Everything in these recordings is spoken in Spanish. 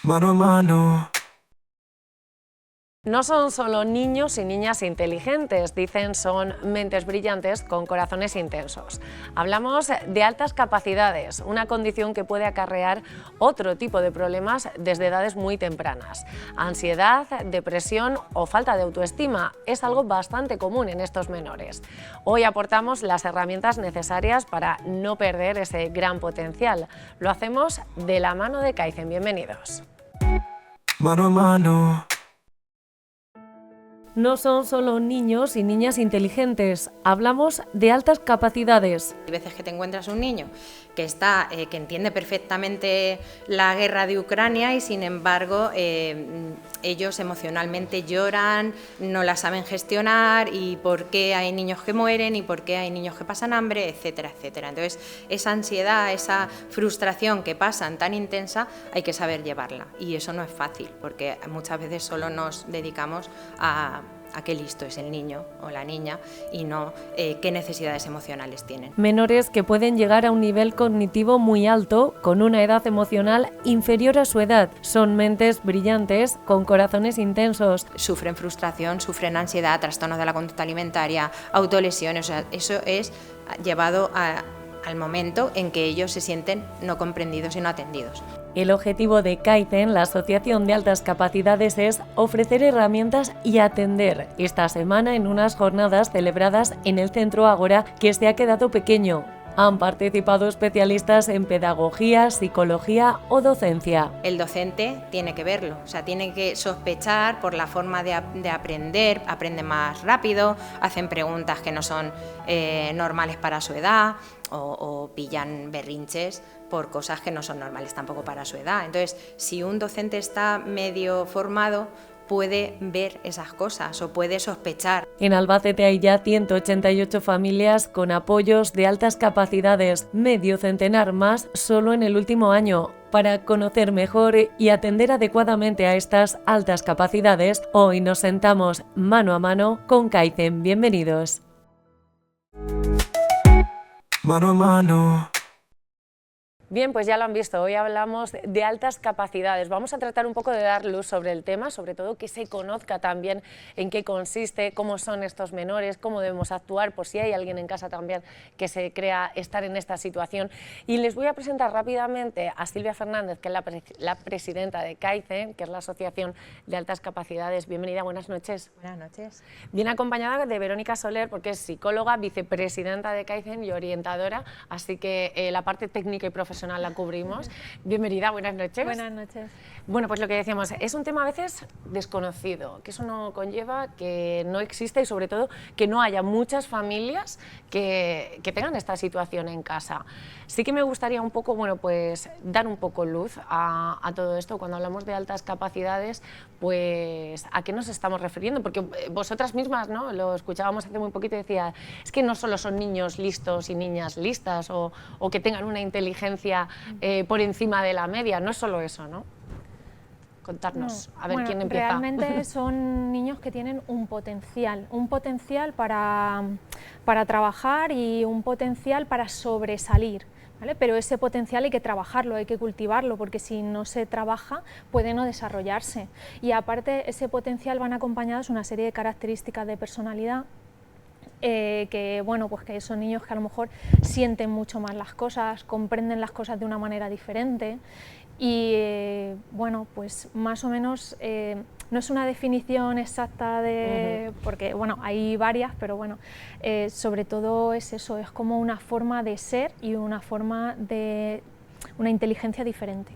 Mano a mano. No son solo niños y niñas inteligentes, dicen son mentes brillantes con corazones intensos. Hablamos de altas capacidades, una condición que puede acarrear otro tipo de problemas desde edades muy tempranas. Ansiedad, depresión o falta de autoestima es algo bastante común en estos menores. Hoy aportamos las herramientas necesarias para no perder ese gran potencial. Lo hacemos de la mano de Kaizen. Bienvenidos. Mano a mano. No son solo niños y niñas inteligentes, hablamos de altas capacidades. Hay veces que te encuentras un niño que entiende perfectamente la guerra de Ucrania y sin embargo ellos emocionalmente lloran, no la saben gestionar y por qué hay niños que mueren y por qué hay niños que pasan hambre, etcétera, etcétera. Entonces esa ansiedad, esa frustración que pasan tan intensa hay que saber llevarla y eso no es fácil porque muchas veces solo nos dedicamos a qué listo es el niño o la niña y no qué necesidades emocionales tienen. Menores que pueden llegar a un nivel cognitivo muy alto con una edad emocional inferior a su edad. Son mentes brillantes con corazones intensos. Sufren frustración, sufren ansiedad, trastornos de la conducta alimentaria, autolesiones, o sea, eso es llevado al momento en que ellos se sienten no comprendidos y no atendidos. El objetivo de Kaizen, la Asociación de Altas Capacidades, es ofrecer herramientas y atender esta semana en unas jornadas celebradas en el Centro Ágora que se ha quedado pequeño. Han participado especialistas en pedagogía, psicología o docencia. El docente tiene que verlo, o sea, tiene que sospechar por la forma de aprender, aprende más rápido, hacen preguntas que no son normales para su edad o pillan berrinches por cosas que no son normales tampoco para su edad. Entonces, si un docente está medio formado, puede ver esas cosas o puede sospechar. En Albacete hay ya 188 familias con apoyos de altas capacidades, medio centenar más solo en el último año. Para conocer mejor y atender adecuadamente a estas altas capacidades, hoy nos sentamos mano a mano con Kaizen. Bienvenidos. Mano a mano. Bien, pues ya lo han visto, hoy hablamos de altas capacidades. Vamos a tratar un poco de dar luz sobre el tema, sobre todo que se conozca también en qué consiste, cómo son estos menores, cómo debemos actuar, por si hay alguien en casa también que se crea estar en esta situación. Y les voy a presentar rápidamente a Silvia Fernández, que es la presidenta de Kaizen, que es la Asociación de Altas Capacidades. Bienvenida, buenas noches. Buenas noches. Viene acompañada de Verónica Soler, porque es psicóloga, vicepresidenta de Kaizen y orientadora, así que la parte técnica y profesional la cubrimos. Bienvenida, buenas noches. Buenas noches. Bueno, pues lo que decíamos, es un tema a veces desconocido, que eso no conlleva que no exista y sobre todo que no haya muchas familias que tengan esta situación en casa. Sí que me gustaría un poco, bueno, pues dar un poco luz a todo esto. Cuando hablamos de altas capacidades, pues ¿a qué nos estamos refiriendo? Porque vosotras mismas, ¿no? Lo escuchábamos hace muy poquito y decía, es que no solo son niños listos y niñas listas o que tengan una inteligencia por encima de la media, no es solo eso, ¿no? Contarnos, No. a ver Bueno, quién empieza. Realmente son niños que tienen un potencial para trabajar y un potencial para sobresalir, ¿vale? Pero ese potencial hay que trabajarlo, hay que cultivarlo, porque si no se trabaja puede no desarrollarse. Y aparte ese potencial van acompañados una serie de características de personalidad que bueno, pues que son niños que a lo mejor sienten mucho más las cosas, comprenden las cosas de una manera diferente y bueno, pues más o menos no es una definición exacta de, porque bueno, hay varias, pero bueno, sobre todo es eso, es como una forma de ser y una forma de una inteligencia diferente.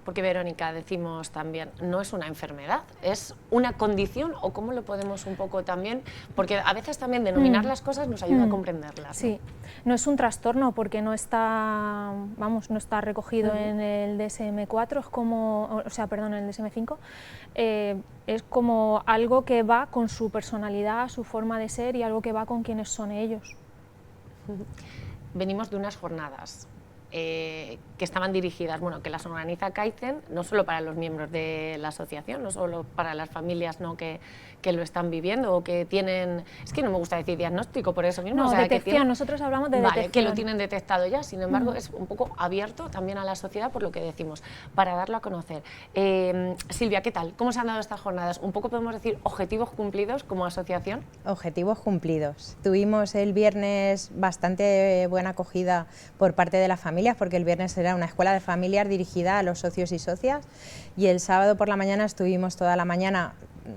Porque Verónica, decimos también, no es una enfermedad, es una condición, o cómo lo podemos un poco también, porque a veces también denominar las cosas nos ayuda a comprenderlas, ¿no? Sí, no es un trastorno porque no está, vamos, no está recogido en el DSM-4, es como, o sea, perdón, en el DSM-5, es como algo que va con su personalidad, su forma de ser y algo que va con quienes son ellos. Venimos de unas jornadas que estaban dirigidas, bueno, que las organiza Kaizen, no solo para los miembros de la asociación, no solo para las familias, ¿no?, que lo están viviendo o que tienen, es que no me gusta decir diagnóstico por eso mismo, No, o sea, detección, que tienen, nosotros hablamos de vale, detección. que lo tienen detectado ya, sin embargo es un poco abierto también a la sociedad por lo que decimos, para darlo a conocer. Silvia, ¿qué tal? ¿Cómo se han dado estas jornadas? Un poco podemos decir objetivos cumplidos como asociación. Objetivos cumplidos. Tuvimos el viernes bastante buena acogida por parte de las familias, porque el viernes era una escuela de familias dirigida a los socios y socias, y el sábado por la mañana estuvimos toda la mañana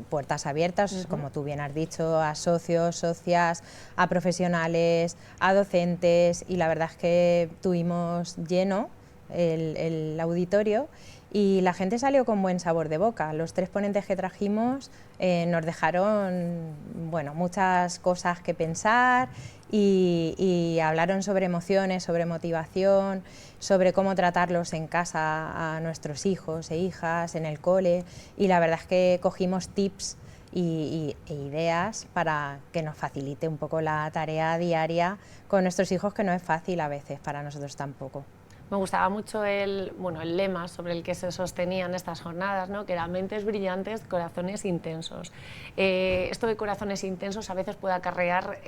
puertas abiertas, como tú bien has dicho, a socios, socias, a profesionales, a docentes, y la verdad es que tuvimos lleno el auditorio y la gente salió con buen sabor de boca. Los 3 ponentes que trajimos nos dejaron, bueno, muchas cosas que pensar y hablaron sobre emociones, sobre motivación, sobre cómo tratarlos en casa a nuestros hijos e hijas, en el cole, y la verdad es que cogimos tips e ideas para que nos facilite un poco la tarea diaria con nuestros hijos, que no es fácil a veces, para nosotros tampoco. Me gustaba mucho el lema sobre el que se sostenían estas jornadas, ¿no?, que era mentes brillantes, corazones intensos. Esto de corazones intensos a veces puede acarrear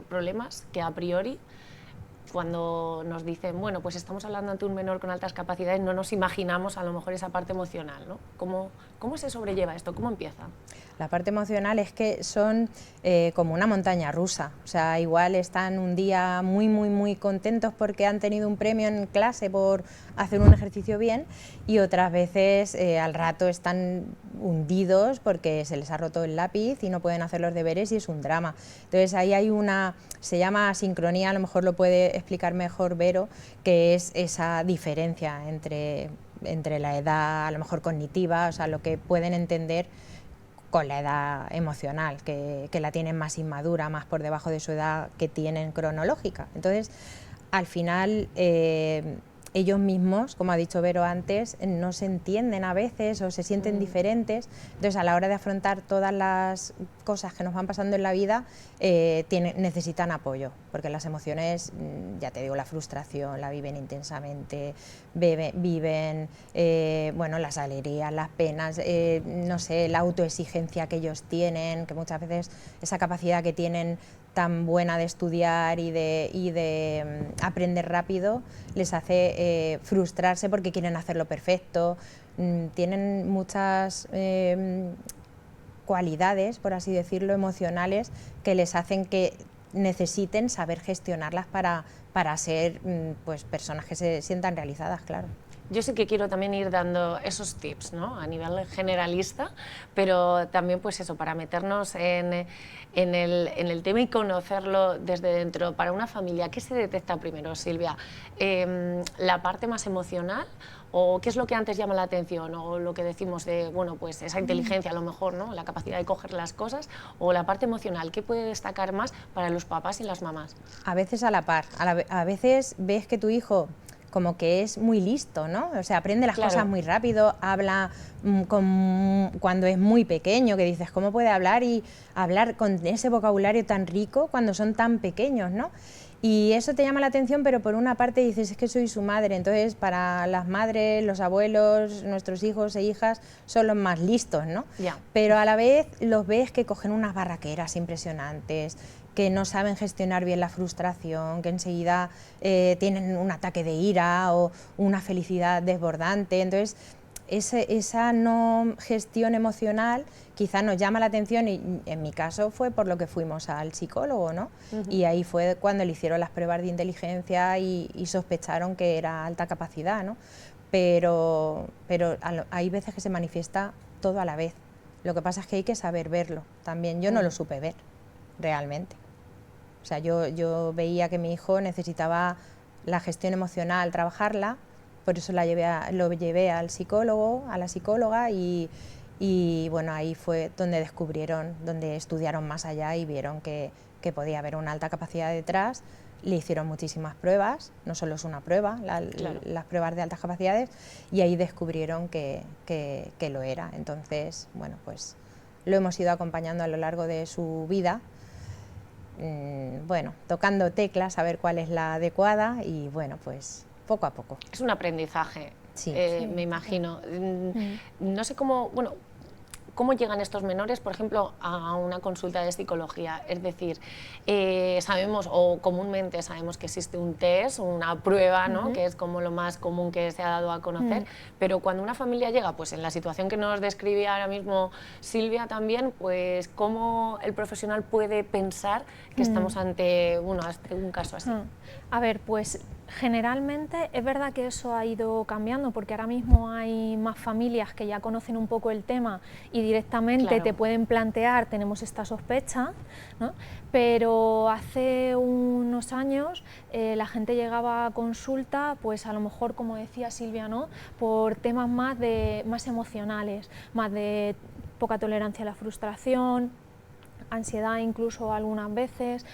problemas que a priori, cuando nos dicen, bueno, pues estamos hablando ante un menor con altas capacidades, no nos imaginamos a lo mejor esa parte emocional, ¿no? ¿Cómo se sobrelleva esto? ¿Cómo empieza? La parte emocional es que son como una montaña rusa, o sea, igual están un día muy contentos porque han tenido un premio en clase por hacer un ejercicio bien, y otras veces al rato están hundidos porque se les ha roto el lápiz y no pueden hacer los deberes y es un drama. Entonces ahí hay se llama sincronía, a lo mejor lo puede explicar mejor Vero, que es esa diferencia entre la edad a lo mejor cognitiva, o sea, lo que pueden entender con la edad emocional, que la tienen más inmadura, más por debajo de su edad que tienen cronológica. Entonces, al final, ellos mismos, como ha dicho Vero antes, no se entienden a veces o se sienten diferentes. Entonces, a la hora de afrontar todas las cosas que nos van pasando en la vida, necesitan apoyo, porque las emociones, ya te digo, la frustración la viven intensamente, viven bueno, las alegrías, las penas, no sé, la autoexigencia que ellos tienen, que muchas veces esa capacidad que tienen tan buena de estudiar y de aprender rápido les hace frustrarse porque quieren hacerlo perfecto. Tienen muchas cualidades, por así decirlo, emocionales, que les hacen que necesiten saber gestionarlas para ser pues, personas que se sientan realizadas, claro. Yo sí que quiero también ir dando esos tips, ¿no?, a nivel generalista, pero también pues eso, para meternos en el tema y conocerlo desde dentro. Para una familia, ¿qué se detecta primero, Silvia? ¿La parte más emocional o qué es lo que antes llama la atención, o lo que decimos de, bueno, pues esa inteligencia a lo mejor, ¿no?, la capacidad de coger las cosas, o la parte emocional? ¿Qué puede destacar más para los papás y las mamás? A veces a la par, a veces ves que tu hijo como que es muy listo, ¿no? O sea, aprende las cosas muy rápido, habla cuando es muy pequeño, que dices, ¿cómo puede hablar y hablar con ese vocabulario tan rico cuando son tan pequeños, ¿no? Y eso te llama la atención, pero por una parte dices, es que soy su madre, entonces para las madres, los abuelos, nuestros hijos e hijas son los más listos, ¿no? Ya. Pero a la vez los ves que cogen unas barraqueras impresionantes, que no saben gestionar bien la frustración, que enseguida tienen un ataque de ira o una felicidad desbordante. Entonces, esa no gestión emocional quizá nos llama la atención, y en mi caso fue por lo que fuimos al psicólogo, ¿no? Y ahí fue cuando le hicieron las pruebas de inteligencia y sospecharon que era alta capacidad, ¿no? Pero hay veces que se manifiesta todo a la vez. Lo que pasa es que hay que saber verlo también. Yo no lo supe ver realmente. O sea, yo veía que mi hijo necesitaba la gestión emocional, trabajarla, por eso lo llevé al psicólogo, a la psicóloga, y bueno, ahí fue donde descubrieron, donde estudiaron más allá y vieron que podía haber una alta capacidad detrás. Le hicieron muchísimas pruebas, no solo es una prueba, Claro. las pruebas de altas capacidades, y ahí descubrieron que lo era. Entonces, bueno, pues lo hemos ido acompañando a lo largo de su vida, bueno, tocando teclas a ver cuál es la adecuada, y bueno, pues poco a poco. Es un aprendizaje, Sí. me imagino. No sé cómo, bueno, cómo llegan estos menores, por ejemplo, a una consulta de psicología. Es decir, sabemos, o comúnmente sabemos que existe un test, una prueba, ¿no? Que es como lo más común que se ha dado a conocer, pero cuando una familia llega, pues en la situación que nos describía ahora mismo Silvia también, pues cómo el profesional puede pensar que estamos ante, bueno, ante un caso así. A ver, pues generalmente es verdad que eso ha ido cambiando, porque ahora mismo hay más familias que ya conocen un poco el tema y directamente Claro. te pueden plantear, tenemos esta sospecha, ¿no? Pero hace unos años la gente llegaba a consulta, pues a lo mejor, como decía Silvia, ¿no? Por temas más emocionales, más de poca tolerancia a la frustración, ansiedad incluso algunas veces,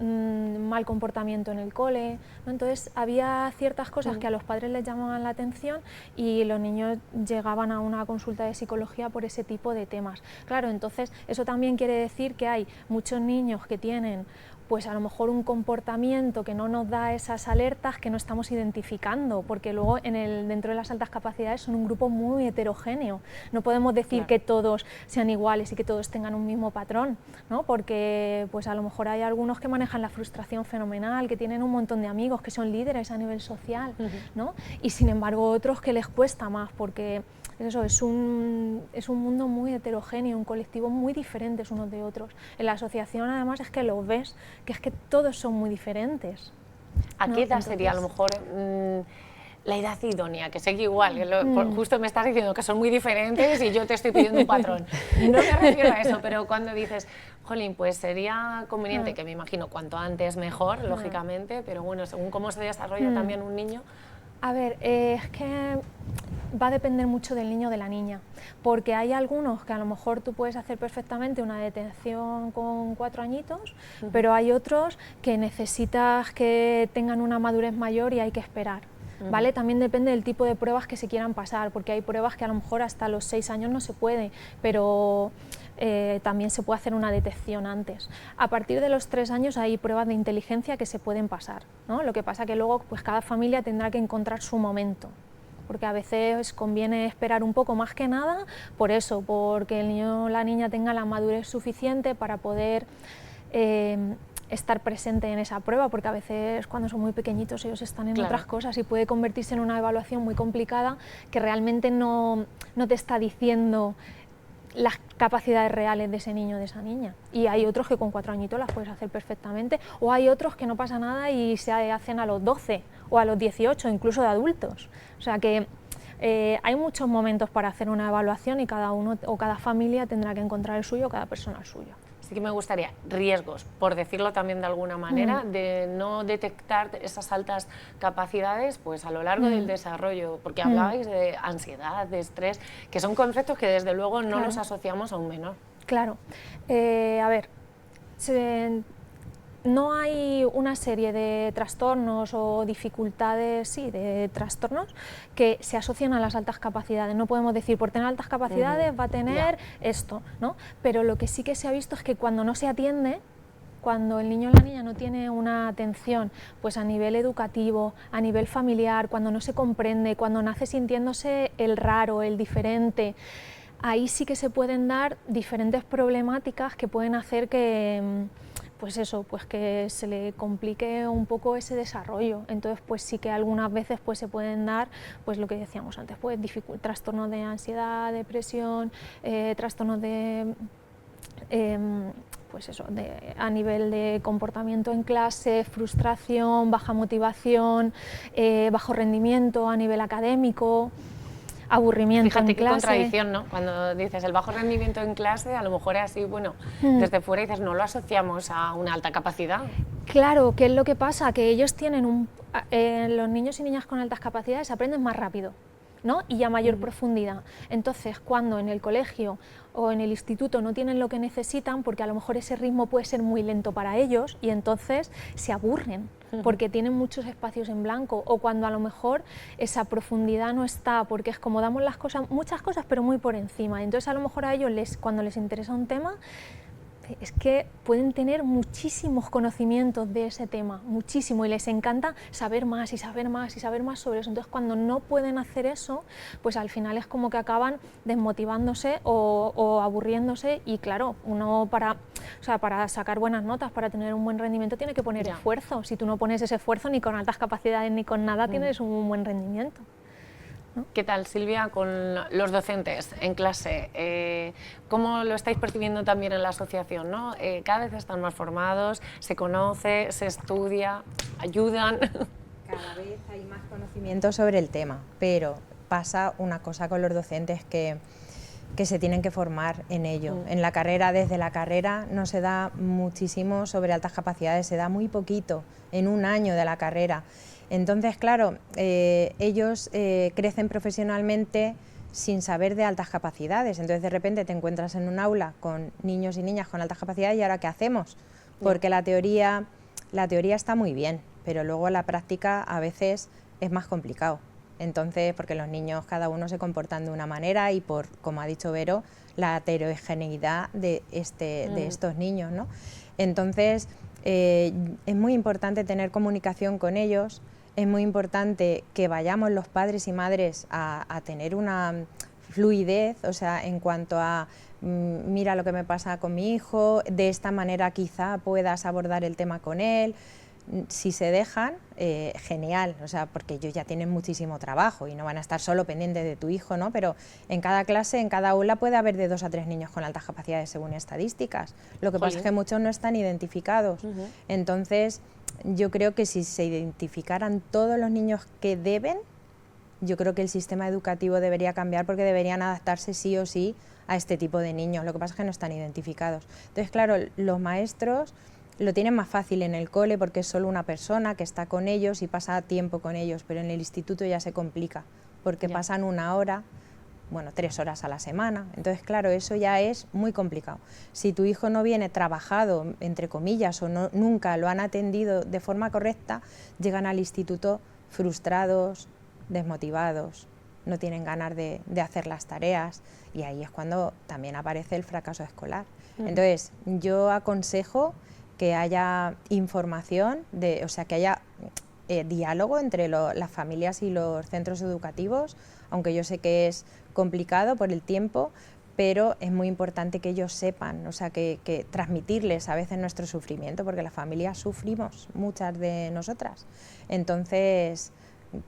mal comportamiento en el cole, ¿no? Entonces había ciertas cosas que a los padres les llamaban la atención y los niños llegaban a una consulta de psicología por ese tipo de temas. Claro, entonces eso también quiere decir que hay muchos niños que tienen pues a lo mejor un comportamiento que no nos da esas alertas que no estamos identificando, porque luego dentro de las altas capacidades son un grupo muy heterogéneo. No podemos decir que todos sean iguales y que todos tengan un mismo patrón, ¿no? Porque pues a lo mejor hay algunos que manejan la frustración fenomenal, que tienen un montón de amigos, que son líderes a nivel social, ¿no? Y sin embargo otros que les cuesta más, porque eso es un mundo muy heterogéneo, un colectivo muy diferentes unos de otros. En la asociación además es que los ves, que es que todos son muy diferentes. ¿A qué edad sería a lo mejor la edad idónea? Que sé que igual, justo me estás diciendo que son muy diferentes y yo te estoy pidiendo un patrón. No me refiero a eso, pero cuando dices, jolín, pues sería conveniente, que me imagino cuanto antes mejor, lógicamente, pero bueno, según cómo se desarrolla también un niño. A ver, es que va a depender mucho del niño o de la niña, porque hay algunos que a lo mejor tú puedes hacer perfectamente una detención con 4 añitos, pero hay otros que necesitas que tengan una madurez mayor y hay que esperar. ¿Vale? También depende del tipo de pruebas que se quieran pasar, porque hay pruebas que a lo mejor hasta los 6 años no se puede, pero también se puede hacer una detección antes. A partir de los 3 años hay pruebas de inteligencia que se pueden pasar, ¿no? Lo que pasa que luego pues cada familia tendrá que encontrar su momento, porque a veces conviene esperar un poco más que nada por eso, porque el niño o la niña tenga la madurez suficiente para poder estar presente en esa prueba, porque a veces cuando son muy pequeñitos ellos están en otras cosas y puede convertirse en una evaluación muy complicada que realmente no te está diciendo las capacidades reales de ese niño o de esa niña. Y hay otros que con 4 añitos las puedes hacer perfectamente, o hay otros que no pasa nada y se hacen a los 12 o a los 18, incluso de adultos. O sea que hay muchos momentos para hacer una evaluación y cada uno o cada familia tendrá que encontrar el suyo, cada persona el suyo. Sí que me gustaría riesgos, por decirlo también de alguna manera, de no detectar esas altas capacidades pues a lo largo del desarrollo, porque hablabais de ansiedad, de estrés, que son conceptos que desde luego no los asociamos a un menor. Claro. A ver, no hay una serie de trastornos o dificultades, sí, de trastornos que se asocian a las altas capacidades. No podemos decir, por tener altas capacidades va a tener esto, ¿no? Pero lo que sí que se ha visto es que cuando no se atiende, cuando el niño o la niña no tiene una atención pues a nivel educativo, a nivel familiar, cuando no se comprende, cuando nace sintiéndose el raro, el diferente, ahí sí que se pueden dar diferentes problemáticas que pueden hacer que pues eso, pues que se le complique un poco ese desarrollo. Entonces pues sí que algunas veces pues se pueden dar pues lo que decíamos antes, pues trastornos de ansiedad, depresión, trastornos de pues eso, a nivel de comportamiento en clase, frustración, baja motivación, bajo rendimiento a nivel académico, aburrimiento. Fíjate en qué clase. contradicción, ¿no? Cuando dices el bajo rendimiento en clase, a lo mejor es así, bueno, desde fuera dices, no lo asociamos a una alta capacidad. Claro, ¿qué es lo que pasa? Que ellos tienen los niños y niñas con altas capacidades aprenden más rápido, ¿no? Y a mayor profundidad. Entonces, cuando en el colegio o en el instituto no tienen lo que necesitan, porque a lo mejor ese ritmo puede ser muy lento para ellos y entonces se aburren, porque tienen muchos espacios en blanco, o cuando a lo mejor esa profundidad no está, porque es como damos las cosas, muchas cosas, pero muy por encima. Entonces a lo mejor a ellos cuando les interesa un tema, es que pueden tener muchísimos conocimientos de ese tema, muchísimo, y les encanta saber más y saber más y saber más sobre eso. Entonces, cuando no pueden hacer eso, pues al final es como que acaban desmotivándose o aburriéndose, y claro, uno para sacar buenas notas, para tener un buen rendimiento, tiene que poner esfuerzo. Si tú no pones ese esfuerzo, ni con altas capacidades ni con nada tienes un buen rendimiento. ¿Qué tal, Silvia, con los docentes en clase? ¿Cómo lo estáis percibiendo también en la asociación, ¿no? Cada vez están más formados, se conoce, se estudia, ayudan. Cada vez hay más conocimiento sobre el tema, pero pasa una cosa con los docentes que se tienen que formar en ello. En la carrera, desde la carrera, no se da muchísimo sobre altas capacidades, se da muy poquito en un año de la carrera. Entonces, claro, ellos crecen profesionalmente sin saber de altas capacidades. Entonces, de repente te encuentras en un aula con niños y niñas con altas capacidades, ¿y ahora qué hacemos? Porque la teoría está muy bien, pero luego la práctica a veces es más complicado. Entonces, porque los niños cada uno se comportan de una manera y por, como ha dicho Vero, la heterogeneidad de estos niños, ¿no? Entonces, es muy importante tener comunicación con ellos, es muy importante que vayamos los padres y madres a tener una fluidez, o sea, en cuanto a mira lo que me pasa con mi hijo, de esta manera quizá puedas abordar el tema con él. Si se dejan, genial, o sea, porque ellos ya tienen muchísimo trabajo y no van a estar solo pendientes de tu hijo, ¿no? Pero en cada clase, en cada aula puede haber de 2 a 3 niños con altas capacidades según estadísticas. Lo que pasa es que muchos no están identificados. Entonces, yo creo que si se identificaran todos los niños que deben, yo creo que el sistema educativo debería cambiar, porque deberían adaptarse sí o sí a este tipo de niños. Lo que pasa es que no están identificados. Entonces, claro, los maestros lo tienen más fácil en el cole porque es solo una persona que está con ellos y pasa tiempo con ellos, pero en el instituto ya se complica porque pasan 1 hora, bueno, 3 horas a la semana. Entonces, claro, eso ya es muy complicado. Si tu hijo no viene trabajado, entre comillas, o nunca lo han atendido de forma correcta, llegan al instituto frustrados, desmotivados, no tienen ganas de hacer las tareas, y ahí es cuando también aparece el fracaso escolar. Entonces, yo aconsejo que haya información, o sea, que haya diálogo entre las familias y los centros educativos, aunque yo sé que es complicado por el tiempo, pero es muy importante que ellos sepan, o sea, que transmitirles a veces nuestro sufrimiento, porque las familias sufrimos, muchas de nosotras. Entonces,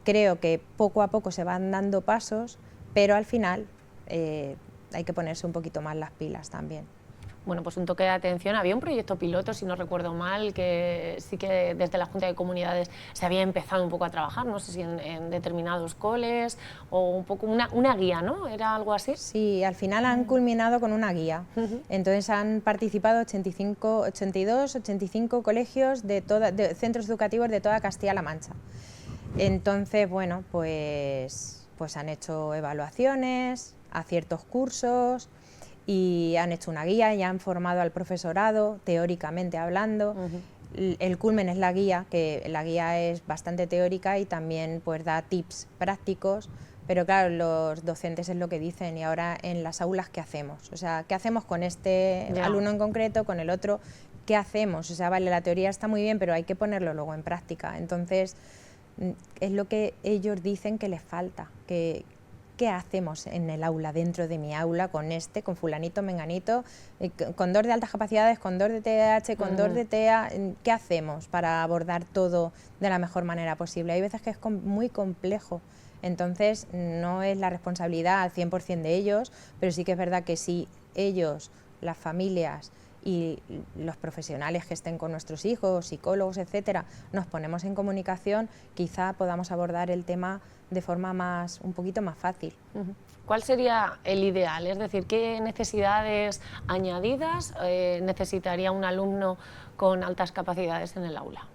creo que poco a poco se van dando pasos, pero al final hay que ponerse un poquito más las pilas también. Bueno, pues un toque de atención. Había un proyecto piloto, si no recuerdo mal, que sí que desde la Junta de Comunidades se había empezado un poco a trabajar, no sé si en determinados coles, o un poco una guía, ¿no? ¿Era algo así? Sí, al final han culminado con una guía. Entonces han participado 85 colegios de centros educativos de toda Castilla-La Mancha. Entonces, bueno, pues han hecho evaluaciones a ciertos cursos, y han hecho una guía y han formado al profesorado, teóricamente hablando. El culmen es la guía, que la guía es bastante teórica y también pues da tips prácticos, pero claro, los docentes es lo que dicen, y ahora en las aulas, ¿qué hacemos? O sea, ¿qué hacemos con este alumno en concreto, con el otro? ¿Qué hacemos? O sea, vale, la teoría está muy bien, pero hay que ponerlo luego en práctica. Entonces, es lo que ellos dicen que les falta, ¿qué hacemos en el aula, dentro de mi aula, con fulanito, menganito, con 2 de altas capacidades, con 2 de TDAH, con 2 de TEA? ¿Qué hacemos para abordar todo de la mejor manera posible? Hay veces que es muy complejo, entonces no es la responsabilidad al 100% de ellos, pero sí que es verdad que si ellos, las familias y los profesionales que estén con nuestros hijos, psicólogos, etcétera, nos ponemos en comunicación, quizá podamos abordar el tema de forma un poquito más fácil. ¿Cuál sería el ideal? Es decir, ¿qué necesidades añadidas necesitaría un alumno con altas capacidades en el aula?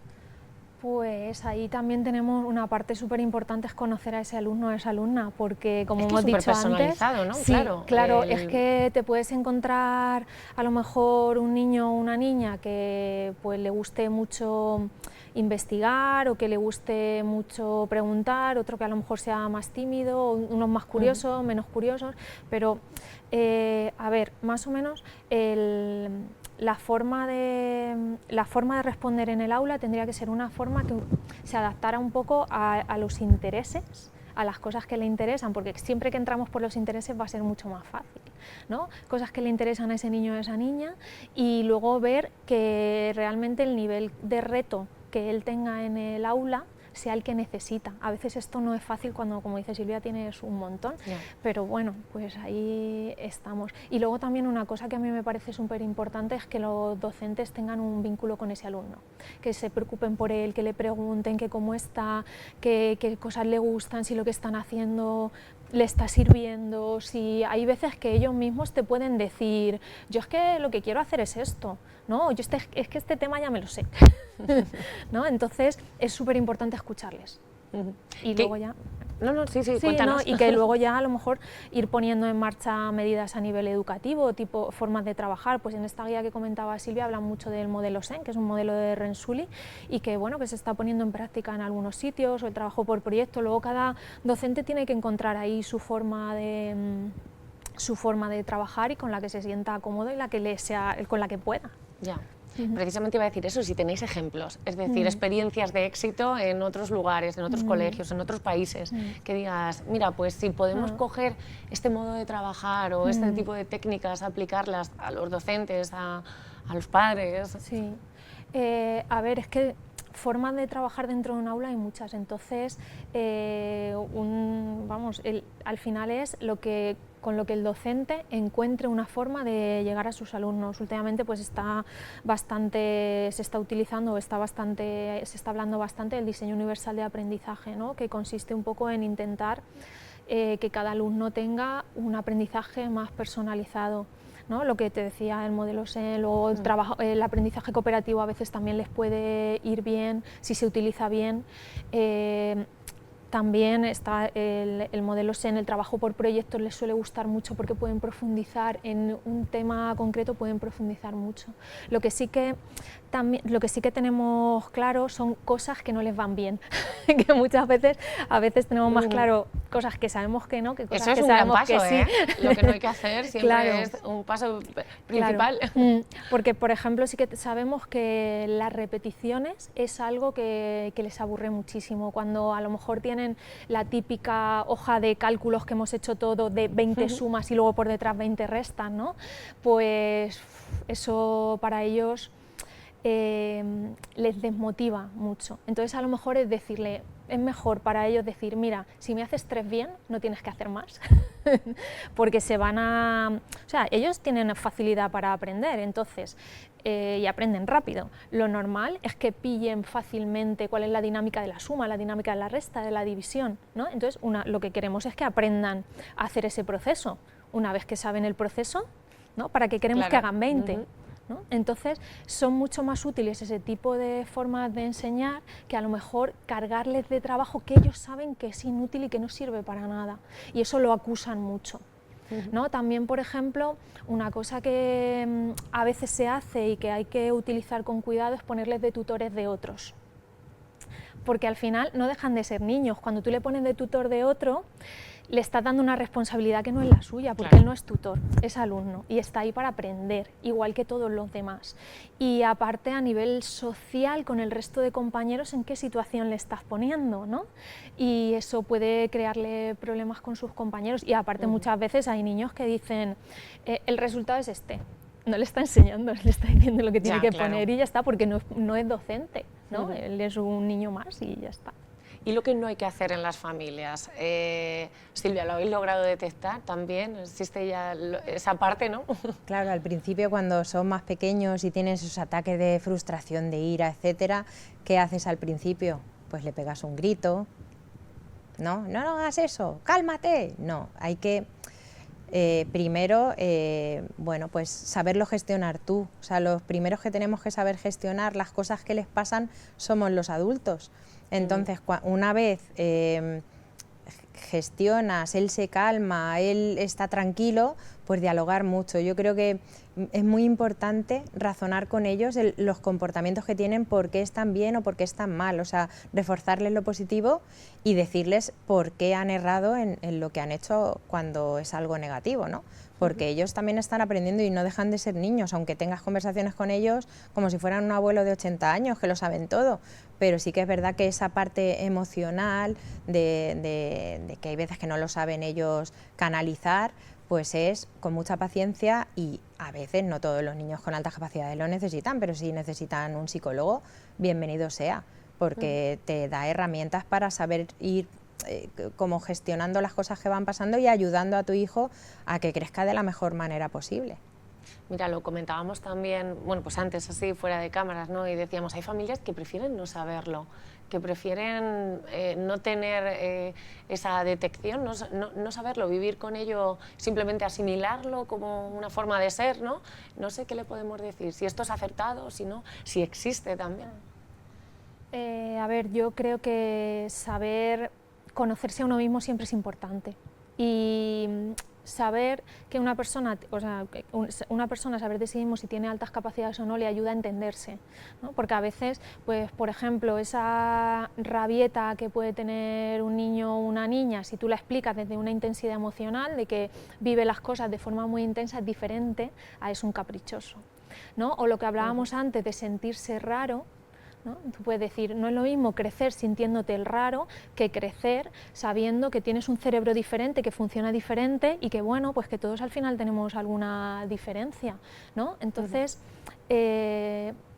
Pues ahí también tenemos una parte súper importante, es conocer a ese alumno o a esa alumna, porque como hemos dicho antes, ¿no? sí, claro, es que te puedes encontrar a lo mejor un niño o una niña que pues le guste mucho investigar o que le guste mucho preguntar, otro que a lo mejor sea más tímido, unos más curiosos, menos curiosos, pero a ver, más o menos la forma de responder en el aula tendría que ser una forma que se adaptara un poco a los intereses, a las cosas que le interesan, porque siempre que entramos por los intereses va a ser mucho más fácil, ¿no? Cosas que le interesan a ese niño o a esa niña, y luego ver que realmente el nivel de reto que él tenga en el aula sea el que necesita. A veces esto no es fácil cuando, como dice Silvia, tienes un montón, pero bueno, pues ahí estamos. Y luego también una cosa que a mí me parece súper importante es que los docentes tengan un vínculo con ese alumno, que se preocupen por él, que le pregunten que cómo está, qué cosas le gustan, si lo que están haciendo le está sirviendo, si hay veces que ellos mismos te pueden decir, yo es que lo que quiero hacer es esto, ¿no? Es que este tema ya me lo sé, ¿no? Entonces es súper importante escucharles. Y luego ya... Sí, ¿no? cuéntanos. Y que luego ya a lo mejor ir poniendo en marcha medidas a nivel educativo, tipo formas de trabajar. Pues en esta guía que comentaba Silvia hablan mucho del modelo SEN, que es un modelo de Rensuli, y que bueno, que se está poniendo en práctica en algunos sitios, o el trabajo por proyecto. Luego cada docente tiene que encontrar ahí su forma de trabajar y con la que se sienta cómodo y con la que pueda. Ya. Precisamente iba a decir eso, si tenéis ejemplos, es decir, experiencias de éxito en otros lugares, en otros colegios, en otros países, que digas, mira, pues si podemos coger este modo de trabajar o este tipo de técnicas, aplicarlas a los docentes, a los padres. Sí, a ver, es que formas de trabajar dentro de un aula hay muchas, entonces al final es con lo que el docente encuentre una forma de llegar a sus alumnos. Últimamente pues se está hablando bastante del diseño universal de aprendizaje, ¿no? Que consiste un poco en intentar que cada alumno tenga un aprendizaje más personalizado, ¿no? Lo que te decía, el modelo SEN, luego el aprendizaje cooperativo a veces también les puede ir bien si se utiliza bien. También está el modelo SEN, el trabajo por proyectos les suele gustar mucho porque pueden profundizar en un tema concreto, pueden profundizar mucho. Lo que sí que tenemos claro son cosas que no les van bien, que muchas veces, tenemos más claro cosas que sabemos que no, que cosas que sabemos que sí. Eso es un gran paso, ¿eh? Lo que no hay que hacer siempre es un paso principal. Claro. Porque, por ejemplo, sí que sabemos que las repeticiones es algo que les aburre muchísimo, cuando a lo mejor tienen la típica hoja de cálculos que hemos hecho todo de 20 sumas y luego por detrás 20 restas, ¿no? Pues eso para ellos les desmotiva mucho. Entonces a lo mejor es mejor para ellos decir, mira, si me haces 3 bien, no tienes que hacer más, porque ellos tienen facilidad para aprender, entonces, y aprenden rápido. Lo normal es que pillen fácilmente cuál es la dinámica de la suma, la dinámica de la resta, de la división, ¿no? Entonces, lo que queremos es que aprendan a hacer ese proceso. Una vez que saben el proceso, ¿no? ¿Para qué queremos que hagan 20? ¿No? Entonces son mucho más útiles ese tipo de formas de enseñar que a lo mejor cargarles de trabajo que ellos saben que es inútil y que no sirve para nada, y eso lo acusan mucho, ¿no? También, por ejemplo, una cosa que a veces se hace y que hay que utilizar con cuidado es ponerles de tutores de otros, porque al final no dejan de ser niños. Cuando tú le pones de tutor de otro, le estás dando una responsabilidad que no es la suya, porque él no es tutor, es alumno y está ahí para aprender, igual que todos los demás. Y aparte, a nivel social, con el resto de compañeros, ¿en qué situación le estás poniendo, ¿no? Y eso puede crearle problemas con sus compañeros. Y aparte, muchas veces hay niños que dicen, el resultado es este. No le está enseñando, le está diciendo lo que tiene que poner y ya está, porque no es docente, ¿no? Él es un niño más y ya está. ¿Y lo que no hay que hacer en las familias? Silvia, ¿lo habéis logrado detectar también? ¿Existe ya esa parte, no? Claro, al principio, cuando son más pequeños y tienen esos ataques de frustración, de ira, etcétera, ¿qué haces al principio? Pues le pegas un grito, no hagas eso, cálmate. No, hay que primero, pues saberlo gestionar tú. O sea, los primeros que tenemos que saber gestionar las cosas que les pasan somos los adultos. Entonces, una vez gestionas, él se calma, él está tranquilo, pues dialogar mucho. Yo creo que es muy importante razonar con ellos los comportamientos que tienen, por qué están bien o por qué están mal, o sea, reforzarles lo positivo y decirles por qué han errado en lo que han hecho cuando es algo negativo, ¿no? Porque ellos también están aprendiendo y no dejan de ser niños, aunque tengas conversaciones con ellos como si fueran un abuelo de 80 años, que lo saben todo, pero sí que es verdad que esa parte emocional de que hay veces que no lo saben ellos canalizar, pues es con mucha paciencia y a veces no todos los niños con altas capacidades lo necesitan, pero si necesitan un psicólogo, bienvenido sea, porque te da herramientas para saber ir como gestionando las cosas que van pasando y ayudando a tu hijo a que crezca de la mejor manera posible. Mira, lo comentábamos también, bueno, pues antes así fuera de cámaras, ¿no? Y decíamos, hay familias que prefieren no saberlo, que prefieren no tener esa detección, no saberlo, vivir con ello, simplemente asimilarlo como una forma de ser, ¿no? No sé qué le podemos decir, si esto es acertado, si no, si existe también. A ver, yo creo que saber conocerse a uno mismo siempre es importante y saber que una persona, o sea, una persona saber de sí mismo si tiene altas capacidades o no le ayuda a entenderse, ¿no? Porque a veces, pues por ejemplo, esa rabieta que puede tener un niño o una niña, si tú la explicas desde una intensidad emocional, de que vive las cosas de forma muy intensa, es diferente a es un caprichoso, ¿no? O lo que hablábamos antes de sentirse raro, ¿no? Tú puedes decir, no es lo mismo crecer sintiéndote el raro que crecer sabiendo que tienes un cerebro diferente, que funciona diferente y que bueno, pues que todos al final tenemos alguna diferencia, ¿no? Entonces,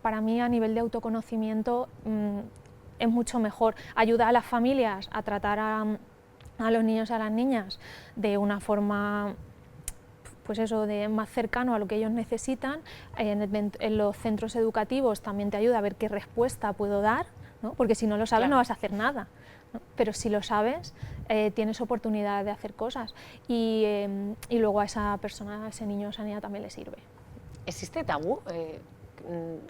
para mí a nivel de autoconocimiento es mucho mejor. Ayuda a las familias a tratar a los niños y a las niñas de una forma, pues eso, de más cercano a lo que ellos necesitan. En los centros educativos también te ayuda a ver qué respuesta puedo dar, ¿no? Porque si no lo sabes, claro, no vas a hacer nada, ¿no? Pero si lo sabes, tienes oportunidad de hacer cosas y luego a esa persona, a ese niño o esa niña también le sirve. ¿Existe tabú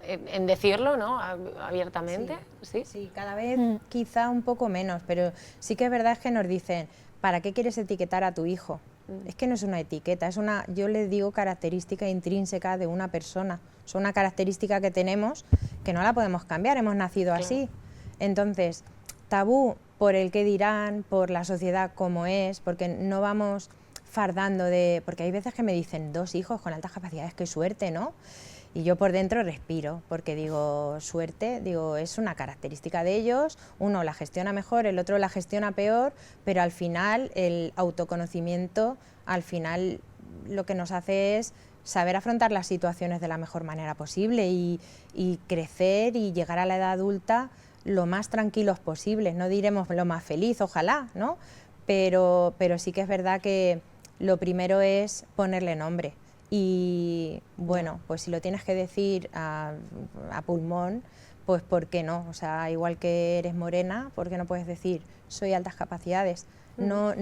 en decirlo, ¿no? Abiertamente? Sí, sí, cada vez quizá un poco menos, pero sí que es verdad que nos dicen, ¿para qué quieres etiquetar a tu hijo? Es que no es una etiqueta, es una, yo le digo, característica intrínseca de una persona. Es una característica que tenemos que no la podemos cambiar, hemos nacido así. Entonces, tabú por el qué dirán, por la sociedad como es, porque no vamos fardando de... Porque hay veces que me dicen, 2 hijos con altas capacidades, qué suerte, ¿no? Y yo por dentro respiro, porque digo, suerte, digo, es una característica de ellos, uno la gestiona mejor, el otro la gestiona peor, pero al final el autoconocimiento, al final lo que nos hace es saber afrontar las situaciones de la mejor manera posible y crecer y llegar a la edad adulta lo más tranquilos posibles, no diremos lo más feliz, ojalá, ¿no? Pero sí que es verdad que lo primero es ponerle nombre. Y bueno, pues si lo tienes que decir a pulmón, pues ¿por qué no? O sea, igual que eres morena, ¿por qué no puedes decir soy altas capacidades? No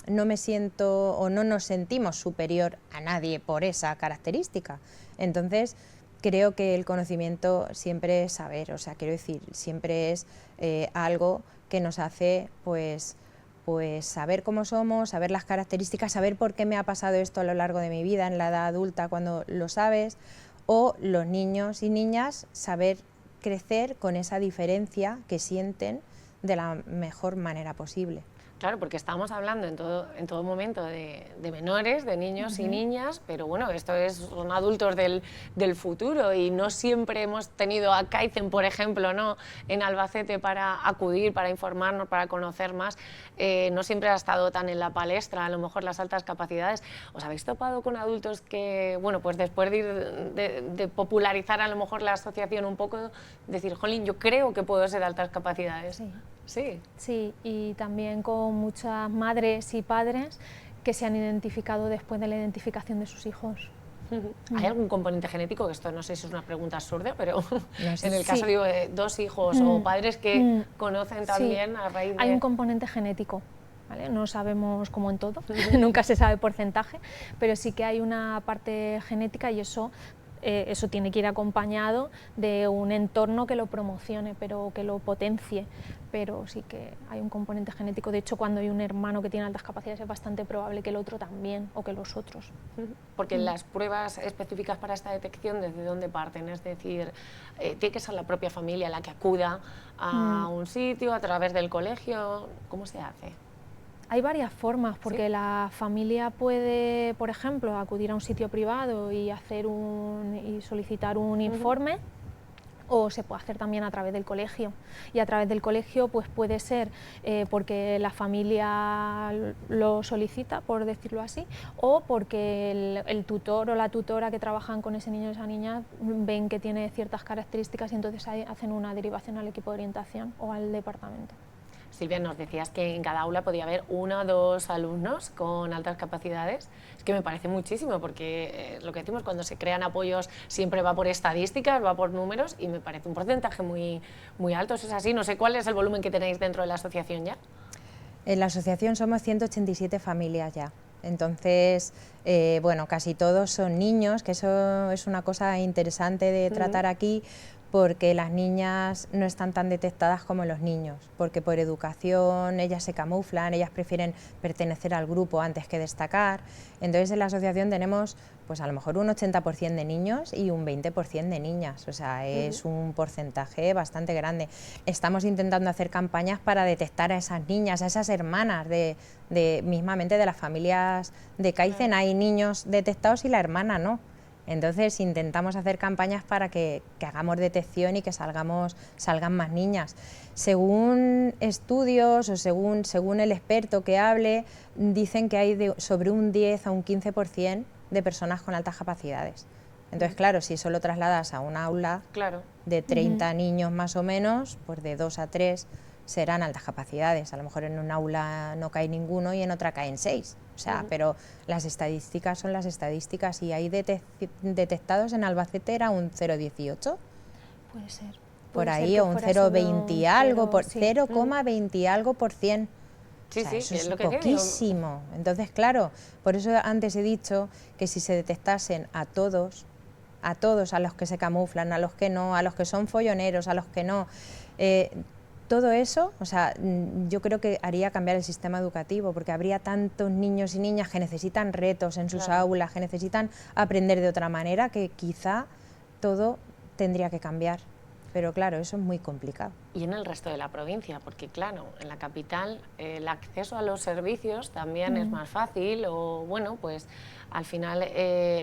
me siento o no nos sentimos superior a nadie por esa característica. Entonces, creo que el conocimiento siempre es saber, o sea, quiero decir, siempre es algo que nos hace pues saber cómo somos, saber las características, saber por qué me ha pasado esto a lo largo de mi vida en la edad adulta cuando lo sabes, o los niños y niñas saber crecer con esa diferencia que sienten de la mejor manera posible. Claro, porque estamos hablando en todo momento de menores, de niños y niñas, pero bueno, son adultos del futuro y no siempre hemos tenido a Kaizen, por ejemplo, ¿no? En Albacete para acudir, para informarnos, para conocer más. No siempre ha estado tan en la palestra, a lo mejor las altas capacidades. ¿Os habéis topado con adultos que, bueno, pues después de popularizar a lo mejor la asociación un poco, decir, jolín, yo creo que puedo ser de altas capacidades? Sí. Sí. Sí, y también con muchas madres y padres que se han identificado después de la identificación de sus hijos. ¿Hay algún componente genético? Esto no sé si es una pregunta absurda, pero no sé. En el caso digo, de 2 hijos o padres que conocen también a raíz de... Hay un componente genético, ¿vale? No sabemos como en todo, nunca se sabe porcentaje, pero sí que hay una parte genética y eso eso tiene que ir acompañado de un entorno que lo promocione, pero que lo potencie, pero sí que hay un componente genético. De hecho, cuando hay un hermano que tiene altas capacidades es bastante probable que el otro también, o que los otros. Porque las pruebas específicas para esta detección, ¿desde dónde parten? Es decir, tiene que ser la propia familia la que acuda a un sitio, a través del colegio, ¿cómo se hace? Hay varias formas, porque ¿Sí? la familia puede, por ejemplo, acudir a un sitio privado y solicitar un informe, o se puede hacer también a través del colegio. Y a través del colegio pues puede ser porque la familia lo solicita, por decirlo así, o porque el tutor o la tutora que trabajan con ese niño o esa niña ven que tiene ciertas características y entonces hacen una derivación al equipo de orientación o al departamento. Silvia, nos decías que en cada aula podía haber 1 o 2 alumnos con altas capacidades. Es que me parece muchísimo, porque lo que decimos, cuando se crean apoyos siempre va por estadísticas, va por números, y me parece un porcentaje muy, muy alto. ¿Eso es así? No sé cuál es el volumen que tenéis dentro de la asociación ya. En la asociación somos 187 familias ya. Entonces, bueno, casi todos son niños, que eso es una cosa interesante de tratar aquí, porque las niñas no están tan detectadas como los niños, porque por educación ellas se camuflan, ellas prefieren pertenecer al grupo antes que destacar. Entonces en la asociación tenemos pues a lo mejor un 80% de niños y un 20% de niñas, o sea, es un porcentaje bastante grande. Estamos intentando hacer campañas para detectar a esas niñas, a esas hermanas mismamente de las familias de Kaizen. Hay niños detectados y la hermana no. Entonces intentamos hacer campañas para que hagamos detección y que salgan más niñas. Según estudios o según el experto que hable, dicen que hay sobre un 10 a un 15% de personas con altas capacidades. Entonces, claro, si eso lo trasladas a un aula de 30 niños más o menos, pues de 2 a 3 serán altas capacidades. A lo mejor en un aula no cae ninguno y en otra caen 6. O sea, pero las estadísticas son las estadísticas, y hay detectados en Albacete era un 0,18. Puede ser. Por ahí, o un 0,20 y algo, 0,20 y algo por cien. Sí, o sea, sí, eso es es lo que poquísimo. Entonces, claro, por eso antes he dicho que si se detectasen a todos, a los que se camuflan, a los que no, a los que son folloneros, a los que no, todo eso, o sea, yo creo que haría cambiar el sistema educativo, porque habría tantos niños y niñas que necesitan retos en sus aulas, que necesitan aprender de otra manera, que quizá todo tendría que cambiar. Pero claro, eso es muy complicado. Y en el resto de la provincia, porque claro, en la capital el acceso a los servicios también es más fácil, o bueno, pues al final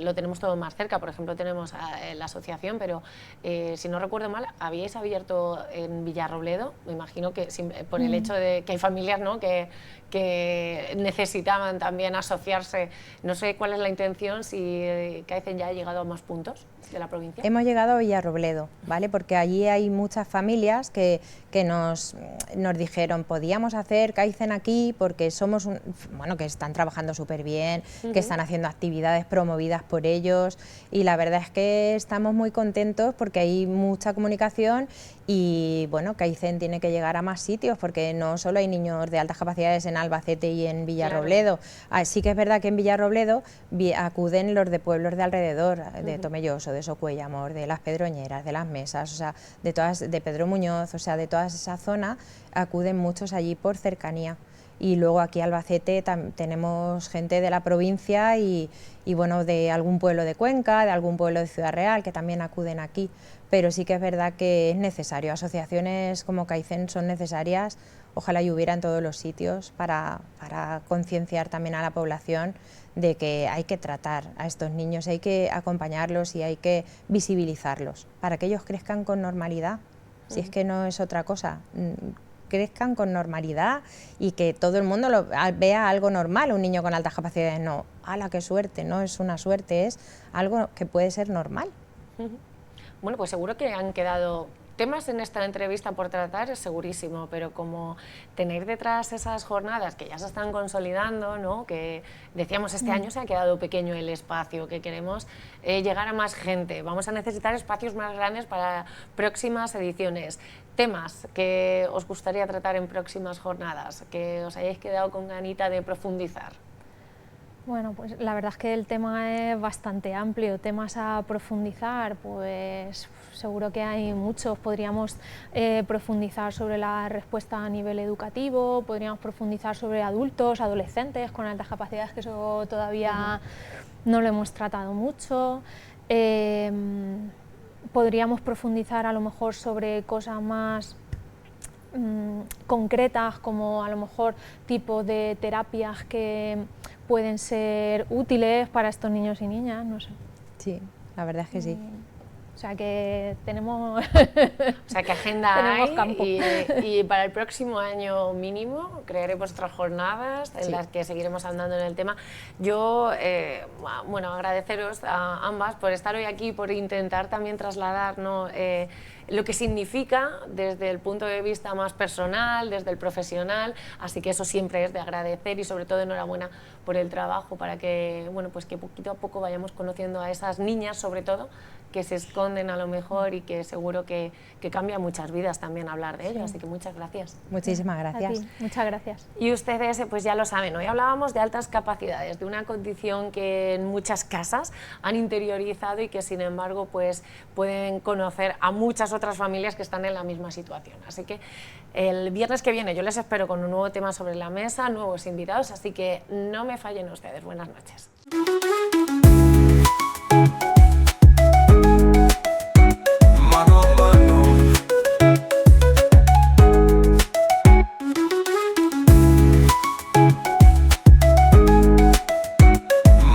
lo tenemos todo más cerca. Por ejemplo, tenemos la asociación, pero si no recuerdo mal, habíais abierto en Villarrobledo, me imagino que por el hecho de que hay familias, ¿no?, que necesitaban también asociarse. No sé cuál es la intención, si Kaizen ya ha llegado a más puntos de la provincia. Hemos llegado a Villarrobledo, ¿vale? Porque allí hay muchas familias que nos dijeron, podíamos hacer Kaizen aquí porque somos bueno, que están trabajando súper bien, que están haciendo actividades promovidas por ellos, y la verdad es que estamos muy contentos porque hay mucha comunicación. Y bueno, Kaizen tiene que llegar a más sitios, porque no solo hay niños de altas capacidades en Albacete y en Villarrobledo. Sí que es verdad que en Villarrobledo acuden los de pueblos de alrededor, de Tomelloso, de Socuéllamor, de Las Pedroñeras, de Las Mesas, o sea, de Pedro Muñoz, o sea, de toda esa zona acuden muchos allí por cercanía. Y luego aquí en Albacete tenemos gente de la provincia y bueno, de algún pueblo de Cuenca, de algún pueblo de Ciudad Real, que también acuden aquí. Pero sí que es verdad que es necesario. Asociaciones como Kaizen son necesarias, ojalá y hubiera en todos los sitios, para concienciar también a la población de que hay que tratar a estos niños, hay que acompañarlos y hay que visibilizarlos para que ellos crezcan con normalidad. Si es que no es otra cosa, crezcan con normalidad y que todo el mundo vea algo normal. Un niño con altas capacidades, no, ¡hala, qué suerte! No es una suerte, es algo que puede ser normal. Bueno, pues seguro que han quedado temas en esta entrevista por tratar, es segurísimo, pero como tenéis detrás esas jornadas que ya se están consolidando, ¿no?, que decíamos este año se ha quedado pequeño el espacio, que queremos llegar a más gente, vamos a necesitar espacios más grandes para próximas ediciones. Temas que os gustaría tratar en próximas jornadas, que os hayáis quedado con ganita de profundizar. Bueno, pues la verdad es que el tema es bastante amplio, temas a profundizar, pues seguro que hay muchos. Podríamos profundizar sobre la respuesta a nivel educativo, podríamos profundizar sobre adultos, adolescentes con altas capacidades, que eso todavía no lo hemos tratado mucho. Podríamos profundizar a lo mejor sobre cosas más concretas, como a lo mejor tipo de terapias que pueden ser útiles para estos niños y niñas, no sé. Sí, la verdad es que sí. O sea que tenemos, O sea, que agenda tenemos hay campo. y para el próximo año mínimo crearemos otras jornadas en Sí. las que seguiremos andando en el tema. Yo, bueno, agradeceros a ambas por estar hoy aquí, por intentar también trasladar, ¿no? Lo que significa desde el punto de vista más personal, desde el profesional, así que eso siempre es de agradecer y sobre todo enhorabuena por el trabajo para que, bueno, pues que poquito a poco vayamos conociendo a esas niñas sobre todo que se esconden a lo mejor y que seguro que cambia muchas vidas también hablar de ello, así que muchas gracias. Muchísimas A gracias. ti, muchas gracias. Y ustedes pues ya lo saben, hoy hablábamos de altas capacidades, de una condición que en muchas casas han interiorizado y que sin embargo pues pueden conocer a muchas otras familias que están en la misma situación. Así que el viernes que viene yo les espero con un nuevo tema sobre la mesa, nuevos invitados, así que no me fallen ustedes. Buenas noches. Mano a mano.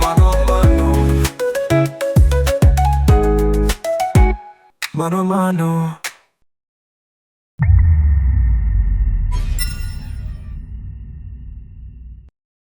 Mano a mano. Mano a mano.